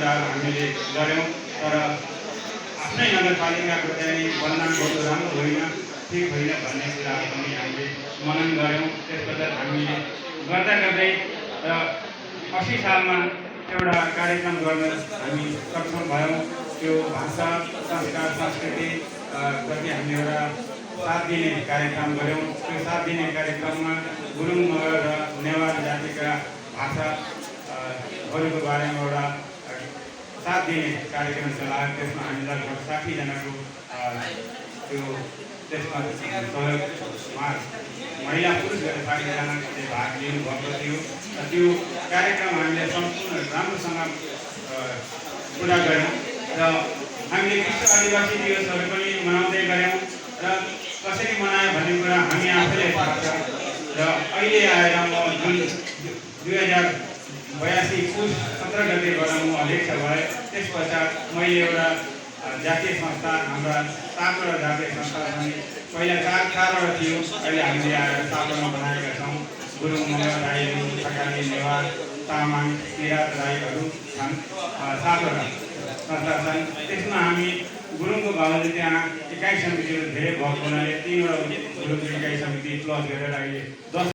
कुराहरू हामीले गऱ्यौँ। तर आफ्नै नगरपालिकाको चाहिँ बदनाम गर्नु राम्रो होइन, ठिक होइन भन्ने कुराहरू पनि हामीले मनन गऱ्यौँ। त्यसपश्चात हामीले गर्दा गर्दै र 80 सालमा एउटा कार्यक्रम गर्न हामी सक्षम भयौँ। त्यो भाषा, संस्कार, संस्कृति प्रति हामीले एउटा 7 दिने कार्यक्रम गऱ्यौँ। त्यो 7 दिने कार्यक्रममा गुरुङ, मगर र नेवार जातिका भाषाहरूको बारेमा एउटा 7 दिने कार्यक्रम चलायो। त्यसमा हामी लगभग 60 जनाको त्यो त्यसमा सहयोग महिला पुरुष गरेर 60 जनाले भाग लिनुभएको थियो। त्यो कार्यक्रम हामीले सम्पूर्ण राम्रोसँग पुरा गऱ्यौँ र हामीले विश्व आदिवासी दिवसहरू पनि मनाउँदै गऱ्यौँ। र कसरी मनायो भन्ने कुरा हामी आफैले थाहा छ। र अहिले आएर म जुन 2082 पुस 17 गतेबाट म अध्यक्ष भएँ। त्यसपश्चात मैले एउटा जातीय संस्था, हाम्रा 7 वटा जातीय संस्था पनि पहिला 4 थियो, अहिले हामीले आएर 7 वटा बनाएका छौँ। गुरुङ, मगर, राई, थकाली, नेवार, तामाङ, किराँत, राईहरू छन्। 7 वटा संस्था छन्। त्यसमा हामी गुरुङको बाबुले त्यहाँ इकाइ समितिहरू धेरै भएको हुनाले 3 वटा गुरुङ इकाइ समिति प्लस गरेर अहिले 10